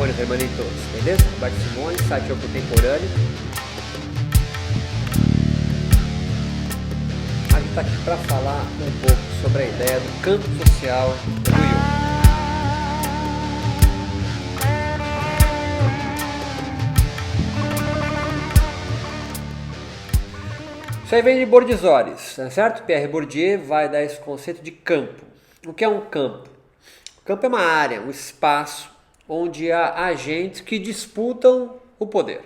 Buenos hermanitos, beleza? Roberto Simões, site O Contemporâneo. A gente está aqui para falar um pouco sobre a ideia do campo social do yoga. Isso aí vem de Bourdieu, certo? Pierre Bourdieu vai dar esse conceito de campo. O que é um campo? O campo é uma área, um espaço onde há agentes que disputam o poder.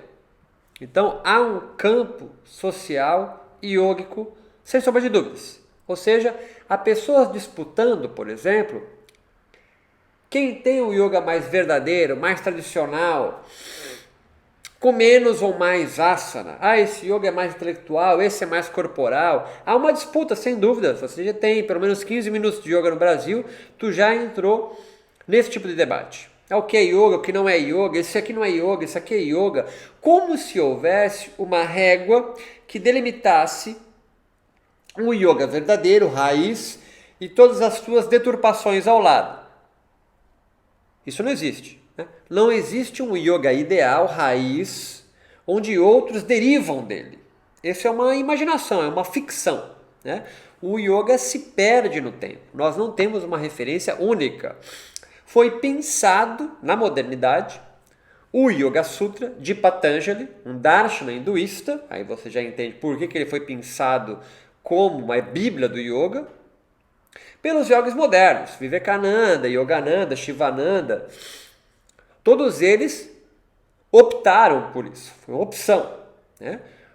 Então há um campo social iógico, sem sombra de dúvidas. Ou seja, há pessoas disputando, por exemplo, quem tem o yoga mais verdadeiro, mais tradicional, com menos ou mais asana. Esse yoga é mais intelectual, esse é mais corporal. Há uma disputa, sem dúvida. Se você já tem pelo menos 15 minutos de yoga no Brasil, tu já entrou nesse tipo de debate. O que é yoga, o que não é yoga, esse aqui não é yoga, esse aqui é yoga. Como se houvesse uma régua que delimitasse um yoga verdadeiro, raiz, e todas as suas deturpações ao lado. Isso não existe. Não existe um yoga ideal, raiz, onde outros derivam dele. Essa é uma imaginação, é uma ficção. O yoga se perde no tempo. Nós não temos uma referência única. Foi pensado na modernidade o Yoga Sutra de Patanjali, um darshana hinduísta. Aí você já entende por que ele foi pensado como uma bíblia do yoga. Pelos yogis modernos, Vivekananda, Yogananda, Shivananda. Todos eles optaram por isso, foi uma opção.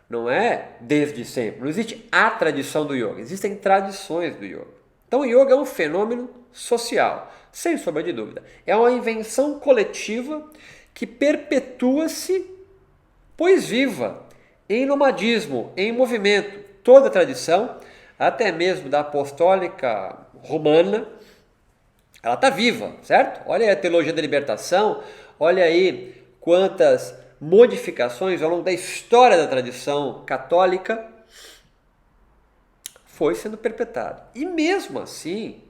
Não é desde sempre, não existe a tradição do yoga, existem tradições do yoga. Então o yoga é um fenômeno social, sem sombra de dúvida. É uma invenção coletiva que perpetua-se, pois viva, em nomadismo, em movimento. Toda a tradição, até mesmo da apostólica romana, ela está viva, certo? Olha aí a teologia da libertação, olha aí quantas modificações ao longo da história da tradição católica foi sendo perpetrado. E mesmo assim,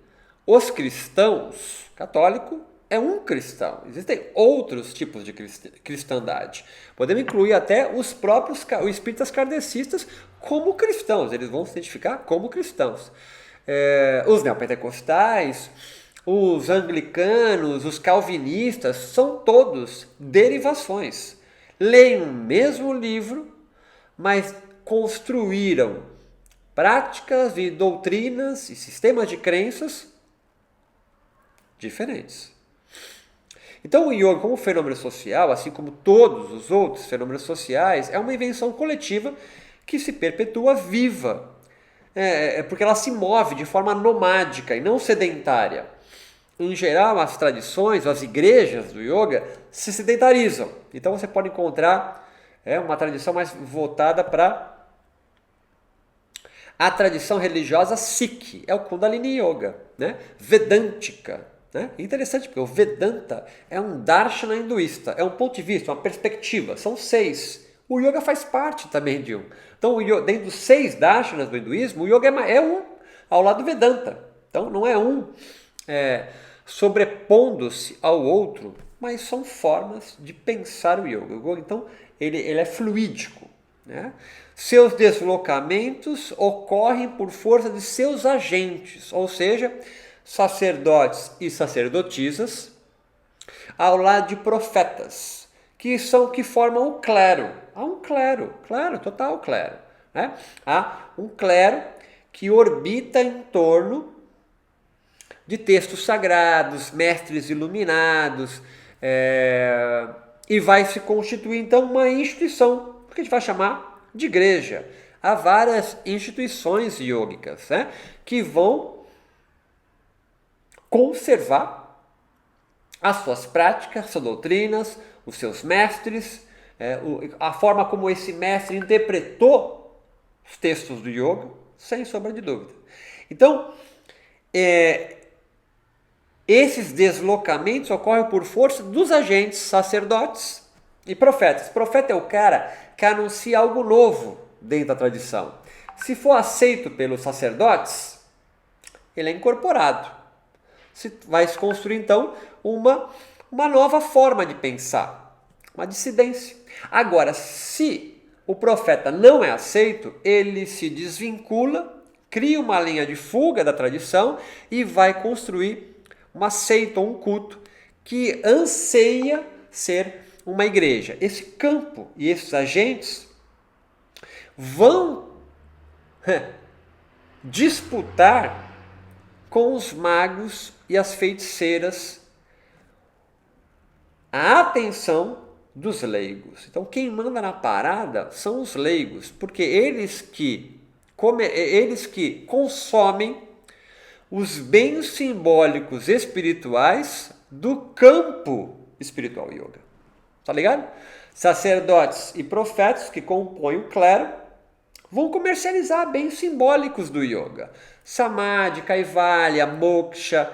os cristãos, católico é um cristão. Existem outros tipos de cristandade. Podemos incluir até os próprios os espíritas kardecistas como cristãos. Eles vão se identificar como cristãos. Os neopentecostais, os anglicanos, os calvinistas, são todos derivações. Leem o mesmo livro, mas construíram práticas e doutrinas e sistemas de crenças diferentes. Então o yoga como fenômeno social, assim como todos os outros fenômenos sociais, é uma invenção coletiva que se perpetua viva. Porque ela se move de forma nomádica e não sedentária. Em geral, as tradições, as igrejas do yoga se sedentarizam. Então você pode encontrar uma tradição mais voltada para a tradição religiosa Sikh, é o Kundalini Yoga, Vedântica. Interessante, porque o Vedanta é um darshana hinduísta, é um ponto de vista, uma perspectiva, são 6. O yoga faz parte também de um. Então, dentro dos 6 darshanas do hinduísmo, o yoga é um ao lado do Vedanta. Então, não é um sobrepondo-se ao outro, mas são formas de pensar o yoga. O yoga, então, ele é fluídico. Seus deslocamentos ocorrem por força de seus agentes, ou seja, sacerdotes e sacerdotisas, ao lado de profetas, que formam o clero. Há um clero, total clero. Há um clero que orbita em torno de textos sagrados, mestres iluminados, e vai se constituir então uma instituição, que a gente vai chamar de igreja. Há várias instituições iógicas que vão conservar as suas práticas, suas doutrinas, os seus mestres, a forma como esse mestre interpretou os textos do yoga, sem sombra de dúvida. Então, esses deslocamentos ocorrem por força dos agentes sacerdotes e profetas. Profeta é o cara que anuncia algo novo dentro da tradição. Se for aceito pelos sacerdotes, ele é incorporado. Vai se construir então uma uma nova forma de pensar, uma dissidência. Agora, se o profeta não é aceito, ele se desvincula, cria uma linha de fuga da tradição e vai construir uma seita ou um culto que anseia ser uma igreja. Esse campo e esses agentes vão disputar com os magos e as feiticeiras a atenção dos leigos. Então quem manda na parada são os leigos, porque eles que consomem os bens simbólicos espirituais do campo espiritual yoga. Tá ligado? Sacerdotes e profetas que compõem o clero vão comercializar bens simbólicos do yoga. Samadhi, Kaivalya, Moksha,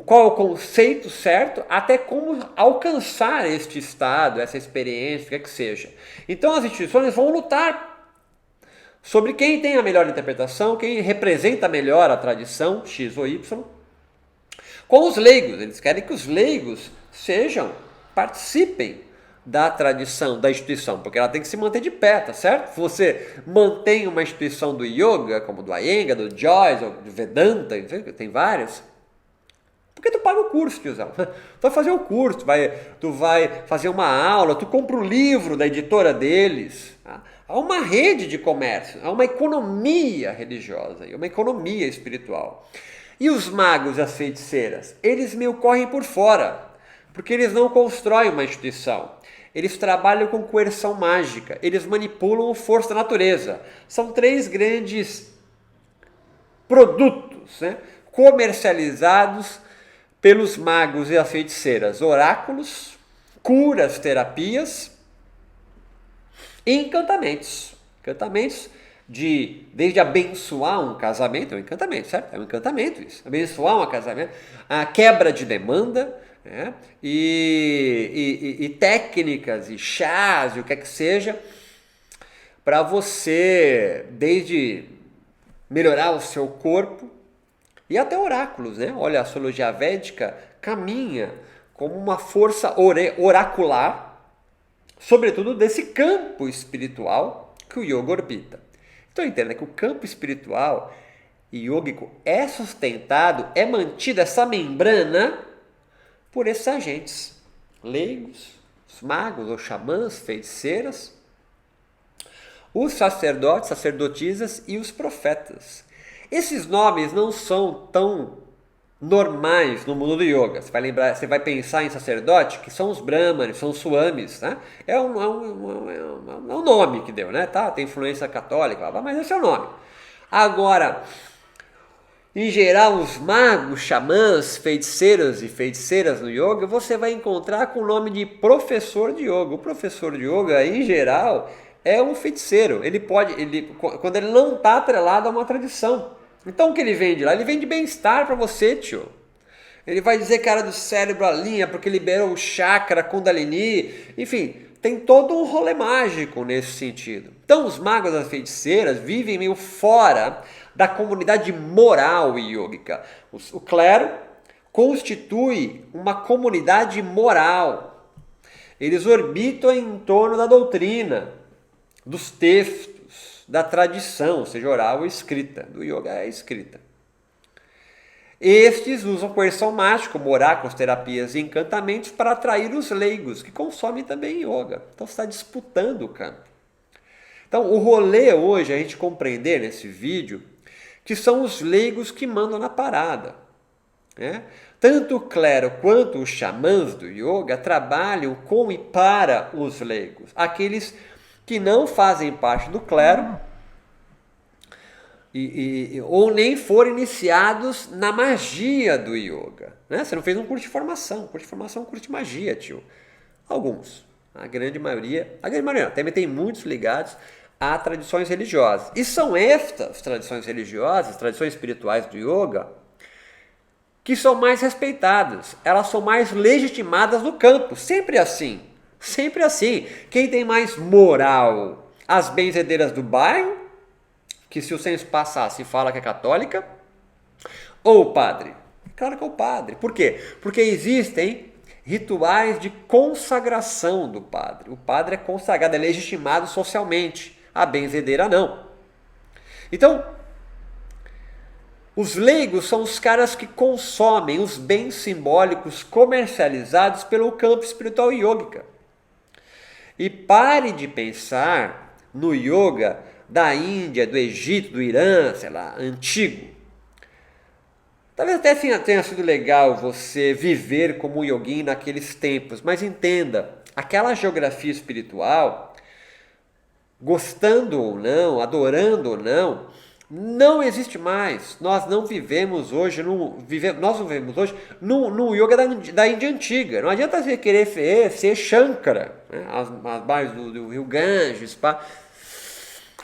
qual é o conceito certo, até como alcançar este estado, essa experiência, o que é que seja. Então as instituições vão lutar sobre quem tem a melhor interpretação, quem representa melhor a tradição, X ou Y, com os leigos. Eles querem que os leigos participem da tradição, da instituição, porque ela tem que se manter de pé, tá certo? Se você mantém uma instituição do yoga, como do Iyengar, do Joyce, ou do Vedanta, tem várias, porque tu paga o curso, tiozão. Tu vai fazer o curso, tu vai fazer uma aula, tu compra o livro da editora deles. Tá? Há uma rede de comércio, há uma economia religiosa, uma economia espiritual. E os magos e as feiticeiras, eles meio correm por fora, porque eles não constroem uma instituição. Eles trabalham com coerção mágica, eles manipulam a força da natureza. São 3 grandes produtos, né, comercializados pelos magos e as feiticeiras: oráculos, curas, terapias e encantamentos. Encantamentos desde abençoar um casamento, é um encantamento, certo? É um encantamento isso. Abençoar um casamento, a quebra de demanda, né? E técnicas e chás e o que é que seja para você, desde melhorar o seu corpo e até oráculos, né? Olha, a astrologia védica caminha como uma força oracular, sobretudo desse campo espiritual que o yoga orbita. Então entenda que o campo espiritual e yógico é sustentado, é mantida essa membrana por esses agentes leigos, os magos, os xamãs, feiticeiras, os sacerdotes, sacerdotisas e os profetas. Esses nomes não são tão normais no mundo do yoga. Você vai lembrar, você vai pensar em sacerdote, que são os brahmanes, são os swamis, né? É um nome que deu, né? Tá? Tem influência católica, mas esse é o nome. Agora, em geral, os magos, xamãs, feiticeiros e feiticeiras no yoga, você vai encontrar com o nome de professor de yoga. O professor de yoga, em geral, é um feiticeiro. Quando ele não está atrelado a uma tradição. Então o que ele vende lá? Ele vende bem-estar para você, tio. Ele vai dizer que era do cérebro a linha porque liberou o chakra, kundalini. Enfim, tem todo um rolê mágico nesse sentido. Então os magos e as feiticeiras vivem meio fora da comunidade moral yógica. O clero constitui uma comunidade moral. Eles orbitam em torno da doutrina, dos textos, da tradição, seja oral ou escrita. Do yoga é escrita. Estes usam coerção mágica, como oráculos, terapias e encantamentos para atrair os leigos, que consomem também yoga. Então você está disputando o campo. Então o rolê hoje é a gente compreender nesse vídeo que são os leigos que mandam na parada. Né? Tanto o clero quanto os xamãs do yoga trabalham com e para os leigos. Aqueles que não fazem parte do clero ou nem foram iniciados na magia do yoga. Né? Você não fez um curso de formação. Um curso de formação é um curso de magia, tio. Alguns. A grande maioria não, também tem muitos ligados a tradições religiosas. E são estas tradições religiosas, tradições espirituais do yoga, que são mais respeitadas. Elas são mais legitimadas no campo. Sempre assim. Sempre assim. Quem tem mais moral? As benzedeiras do bairro, que se o censo passasse fala que é católica, ou o padre, Claro que é o padre. Por quê? Porque existem rituais de consagração do padre. O padre é consagrado, é legitimado socialmente. A benzedeira não. Então, os leigos são os caras que consomem os bens simbólicos comercializados pelo campo espiritual yógica. E pare de pensar no yoga da Índia, do Egito, do Irã, sei lá, antigo. Talvez até tenha sido legal você viver como um yogin naqueles tempos, mas entenda, aquela geografia espiritual, gostando ou não, adorando ou não, não existe mais. Nós não vivemos hoje no yoga da Índia antiga. Não adianta você querer ser Shankara, né? As bares do Rio Ganges, pá.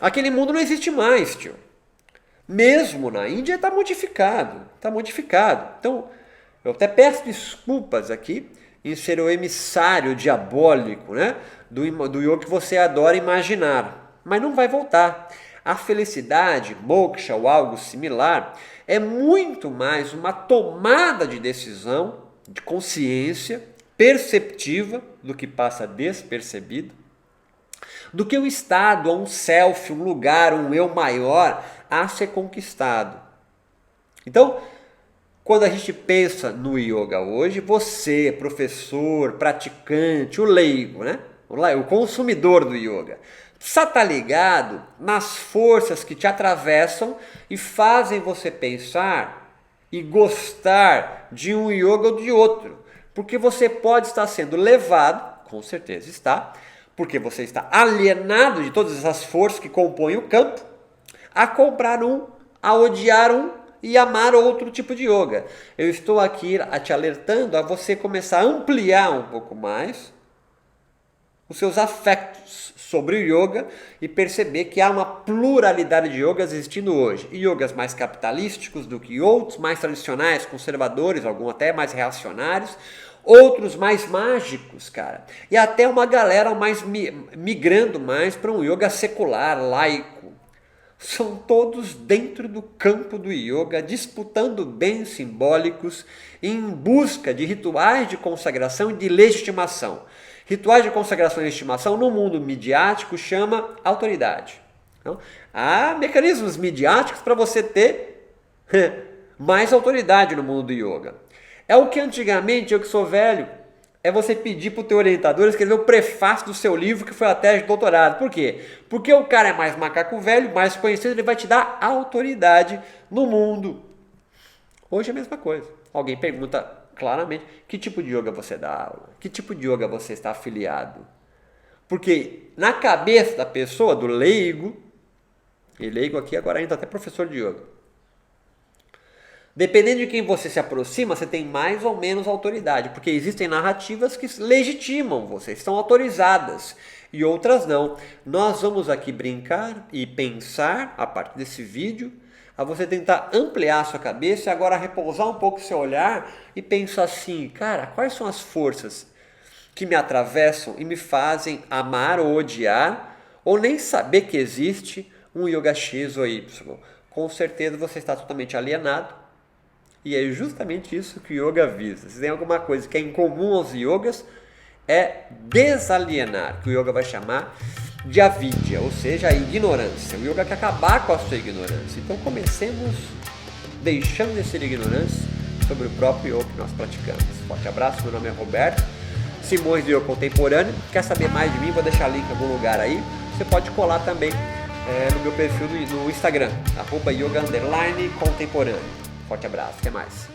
Aquele mundo não existe mais, tio. Mesmo na Índia está modificado. Então, eu até peço desculpas aqui em ser o emissário diabólico, né, do yoga que você adora imaginar. Mas não vai voltar. A felicidade, moksha ou algo similar, é muito mais uma tomada de decisão, de consciência, perceptiva, do que passa despercebido, do que o estado, um self, um lugar, um eu maior a ser conquistado. Então, quando a gente pensa no yoga hoje, você, professor, praticante, o leigo, né? O consumidor do yoga, precisa estar ligado nas forças que te atravessam e fazem você pensar e gostar de um yoga ou de outro. Porque você pode estar sendo levado, com certeza está, porque você está alienado de todas essas forças que compõem o campo, a comprar um, a odiar um e amar outro tipo de yoga. Eu estou aqui te alertando a você começar a ampliar um pouco mais os seus afetos sobre o yoga e perceber que há uma pluralidade de yogas existindo hoje. Yogas mais capitalísticos do que outros, mais tradicionais, conservadores, alguns até mais reacionários, outros mais mágicos, cara. E até uma galera mais migrando mais para um yoga secular, laico. São todos dentro do campo do yoga, disputando bens simbólicos em busca de rituais de consagração e de legitimação. Rituais de consagração e legitimação no mundo midiático chama autoridade. Então, há mecanismos midiáticos para você ter mais autoridade no mundo do yoga. É o que antigamente, eu que sou velho, é você pedir para o teu orientador escrever o prefácio do seu livro que foi a tese de doutorado. Por quê? Porque o cara é mais macaco velho, mais conhecido, ele vai te dar autoridade no mundo. Hoje é a mesma coisa. Alguém pergunta claramente que tipo de yoga você dá aula, que tipo de yoga você está afiliado. Porque na cabeça da pessoa, do leigo, e leigo aqui agora ainda até professor de yoga, dependendo de quem você se aproxima, você tem mais ou menos autoridade, porque existem narrativas que legitimam você, estão autorizadas, e outras não. Nós vamos aqui brincar e pensar, a partir desse vídeo, a você tentar ampliar a sua cabeça e agora repousar um pouco o seu olhar e pensar assim, cara, quais são as forças que me atravessam e me fazem amar ou odiar, ou nem saber que existe um yoga X ou Y. Com certeza você está totalmente alienado. E é justamente isso que o yoga visa. Se tem alguma coisa que é incomum aos yogas, é desalienar, que o yoga vai chamar de avidya, ou seja, a ignorância. O yoga quer acabar com a sua ignorância. Então comecemos deixando de ser ignorância sobre o próprio yoga que nós praticamos. Forte abraço, meu nome é Roberto Simões do Yoga Contemporâneo. Quer saber mais de mim? Vou deixar link em algum lugar aí. Você pode colar também no meu perfil no Instagram, @yoga_contemporâneo. Forte abraço, até mais.